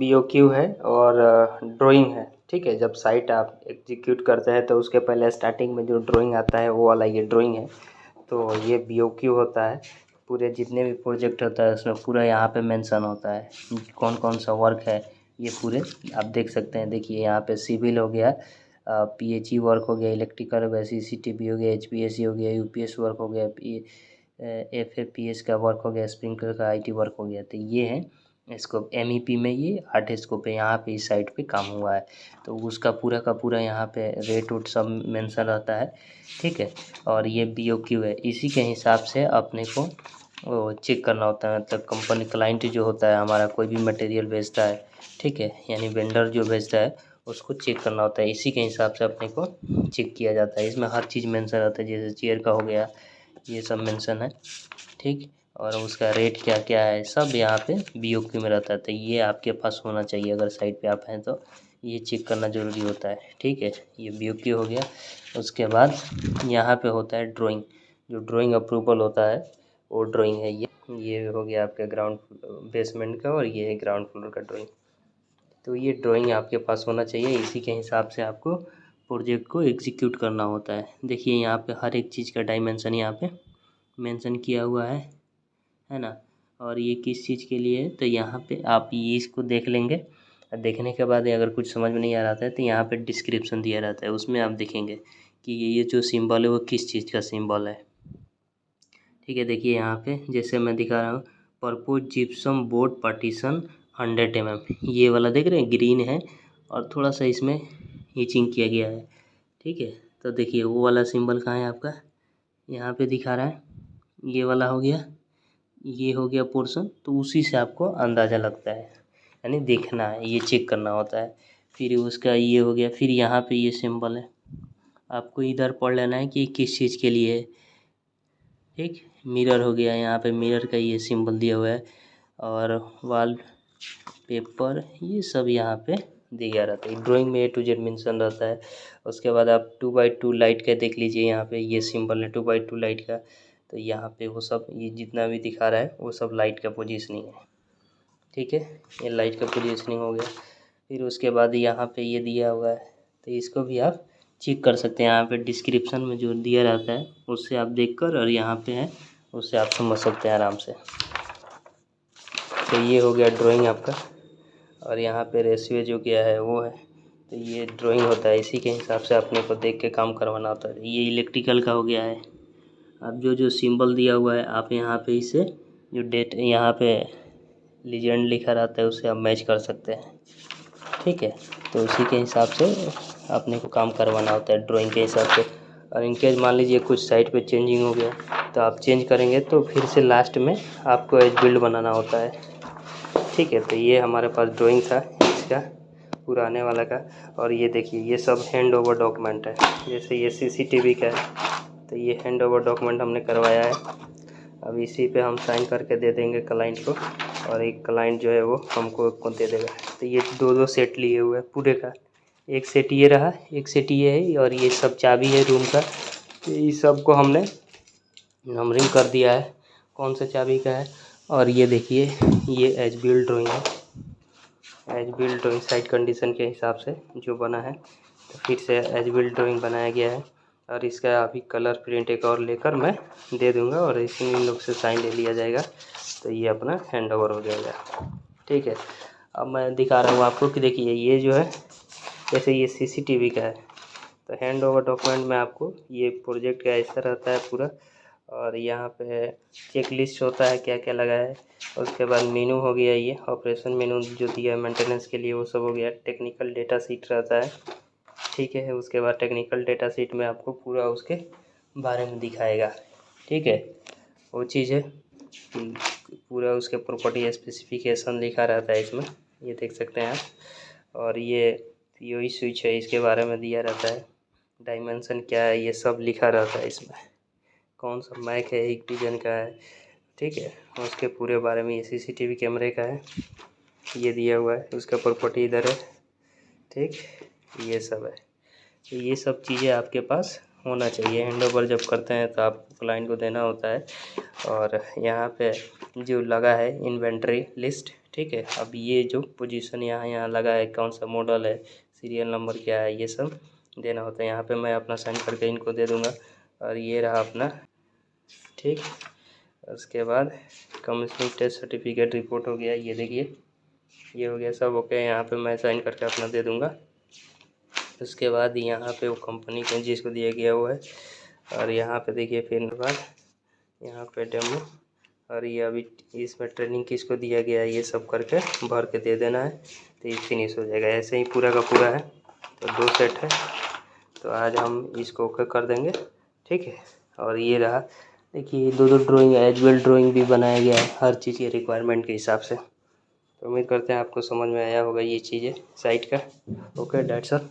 BOQ है और drawing है। ठीक है, जब साइट आप एग्जीक्यूट करते हैं तो उसके पहले स्टार्टिंग में जो ड्राइंग आता है वो वाला ये ड्राइंग है। तो ये BOQ होता है। पूरे जितने भी प्रोजेक्ट होता है उसमें पूरा यहाँ पे मेंशन होता है कौन कौन सा वर्क है। ये पूरे आप देख सकते हैं। देखिए यहाँ पे सिविल हो गया, PHE वर्क हो गया, इलेक्ट्रिकल हो गया, CCTV हो गया, HPSC हो गया, UPS वर्क हो गया, FAPS का वर्क हो गया, स्प्रिंकलर का IT वर्क हो गया। तो ये है स्कोप। MEP में ये 8 स्कोप है। यहाँ पे इस साइट पे काम हुआ है तो उसका पूरा का पूरा यहाँ पे रेट उट सब मेंशन रहता है। ठीक है, और ये BOQ है। इसी के हिसाब से अपने को वो चेक करना होता है। मतलब कंपनी क्लाइंट जो होता है हमारा, कोई भी मटेरियल भेजता है, ठीक है, यानी वेंडर जो भेजता है उसको चेक करना होता है। इसी के हिसाब से अपने को चेक किया जाता है। इसमें हर चीज़ मेंशन रहता है, जैसे चेयर का हो गया, ये सब मेंशन है। ठीक, और उसका रेट क्या क्या है सब यहाँ पे BOQ में रहता है। तो ये आपके पास होना चाहिए अगर साइट पे आप हैं तो ये चेक करना ज़रूरी होता है। ठीक है, ये BOQ हो गया। उसके बाद यहाँ पे होता है ड्राइंग। जो ड्राइंग अप्रूवल होता है वो ड्राइंग है। ये हो गया आपके ग्राउंड बेसमेंट का, और ये है ग्राउंड फ्लोर का ड्राइंग। तो ये ड्राइंग आपके पास होना चाहिए। इसी के हिसाब से आपको प्रोजेक्ट को एग्जीक्यूट करना होता है। देखिए यहाँ पे हर एक चीज़ का डायमेंशन यहाँ पे मेंशन किया हुआ है ना। और ये किस चीज़ के लिए है तो यहाँ पे आप ये इसको देख लेंगे। देखने के बाद अगर कुछ समझ में नहीं आ रहा है तो यहाँ पे डिस्क्रिप्शन दिया रहता है, उसमें आप देखेंगे कि ये जो सिंबल है वो किस चीज़ का सिंबल है। ठीक है, देखिए यहाँ पे जैसे मैं दिखा रहा हूँ, purpose gypsum board partition 100 mm। ये वाला देख रहे हैं ग्रीन है और थोड़ा सा इसमें हीचिंग किया गया है। ठीक है, तो देखिए वो वाला सिंबल कहाँ है आपका, यहाँ पे दिखा रहा है। ये वाला हो गया, ये हो गया पोर्शन। तो उसी से आपको अंदाज़ा लगता है, यानी देखना है, ये चेक करना होता है। फिर उसका ये हो गया। फिर यहाँ पे ये सिंबल है, आपको इधर पढ़ लेना है कि किस चीज़ के लिए है। ठीक, मिरर हो गया, यहाँ पे मिरर का ये सिंबल दिया हुआ है। और वॉल पेपर ये सब यहाँ पे दिया रहता है। ड्राइंग में A to Z मेंशन रहता है। उसके बाद आप 2x2 लाइट का देख लीजिए, यहाँ पे ये सिंबल है 2x2 लाइट का। तो यहाँ पे वो सब ये जितना भी दिखा रहा है वो सब लाइट का पोजीशनिंग है। ठीक है, ये लाइट का पोजीशनिंग हो गया। फिर उसके बाद यहाँ पे ये दिया हुआ है, तो इसको भी आप चेक कर सकते हैं। यहाँ पे डिस्क्रिप्शन में जो दिया रहता है उससे आप देखकर, और यहाँ पे है उससे आप समझ सकते हैं आराम से। तो ये हो गया ड्राइंग आपका। और यहाँ पे रेशियो जो किया है वो है। तो ये ड्राइंग होता है, इसी के हिसाब से अपने को देख के काम करवाना होता है। ये इलेक्ट्रिकल का हो गया है। अब जो जो सिंबल दिया हुआ है आप यहाँ पे इसे जो डेट यहाँ पे लीजेंड लिखा रहता है उसे आप मैच कर सकते हैं। ठीक है, तो उसी के हिसाब से अपने को काम करवाना होता है ड्राइंग के हिसाब से। और इनकेस मान लीजिए कुछ साइट पे चेंजिंग हो गया तो आप चेंज करेंगे तो फिर से लास्ट में आपको एज बिल्ड बनाना होता है। ठीक है, तो ये हमारे पास ड्राइंग था इसका पुराने वाला का। और ये देखिए ये सब हैंड ओवर डॉक्यूमेंट है। जैसे ये CCTV का है तो ये हैंड ओवर डॉक्यूमेंट हमने करवाया है। अब इसी पे हम साइन करके दे देंगे क्लाइंट को, और एक क्लाइंट जो है वो हमको को दे देगा। तो ये दो सेट लिए हुए हैं पूरे का। एक सेट ये रहा, एक सेट ये है, और ये सब चाबी है रूम का। तो इस सब को हमने नंबरिंग कर दिया है कौन सा चाबी का है। और ये देखिए ये एज बिल्ड ड्राइंग है। As built drawing site condition के हिसाब से जो बना है, तो फिर से एज बिल्ड ड्राइंग बनाया गया है। और इसका अभी कलर प्रिंट एक और लेकर मैं दे दूंगा और इसी इन लोग से साइन ले लिया जाएगा। तो ये अपना हैंड ओवर हो जाएगा। ठीक है, अब मैं दिखा रहा हूँ आपको कि देखिए ये जो है, जैसे ये CCTV का है तो हैंड ओवर डॉक्यूमेंट में आपको ये प्रोजेक्ट का ऐसा रहता है पूरा। और यहाँ पे चेक लिस्ट होता है क्या क्या लगा है। उसके बाद मेनू हो गया, ये ऑपरेशन मेनू जो दिया है मेंटेनेंस के लिए वो सब हो गया। टेक्निकल डेटा शीट रहता है। ठीक है, उसके बाद टेक्निकल डेटा शीट में आपको पूरा उसके बारे में दिखाएगा। ठीक है, वो चीज़ है पूरा उसके प्रॉपर्टी स्पेसिफिकेशन लिखा रहता है इसमें, ये देख सकते हैं आप। और ये POE स्विच है, इसके बारे में दिया रहता है। डायमेंशन क्या है ये सब लिखा रहता है इसमें। कौन सा मैक है, एक डिजन का है। ठीक है, उसके पूरे बारे में। ये CCTV कैमरे का है, ये दिया हुआ है। उसका प्रॉपर्टी इधर है। ठीक, ये सब है। तो ये सब चीज़ें आपके पास होना चाहिए। हैंड ओवर जब करते हैं तो आपको क्लाइंट को देना होता है। और यहाँ पे जो लगा है इन्वेंट्री लिस्ट, ठीक है। अब ये जो पोजीशन यहाँ लगा है, कौन सा मॉडल है, सीरियल नंबर क्या है, ये सब देना होता है। यहाँ पे मैं अपना साइन करके इनको दे दूँगा और ये रहा अपना, ठीक। उसके बाद कमीशनिंग टेस्ट सर्टिफिकेट रिपोर्ट हो गया, ये देखिए ये हो गया सब ओके। यहाँ पे मैं साइन करके अपना दे दूँगा। उसके बाद यहाँ पे वो कंपनी को जिसको दिया गया वो है, और यहाँ पे देखिए फिर बाद यहाँ पे डेमो, और ये अभी इसमें ट्रेनिंग किसको दिया गया है, ये सब करके भर के दे देना है, तो ये फिनिश हो जाएगा। ऐसे ही पूरा का पूरा है, तो 2 सेट है, तो आज हम इसको ओके कर देंगे, ठीक है। और ये रहा, देखिए 2-2 ड्राइंग, एज वेल ड्राइंग भी बनाया गया है हर चीज़ के रिक्वायरमेंट के हिसाब से। तो उम्मीद करते हैं आपको समझ में आया होगा ये चीज़ें साइट का। Okay, that's all.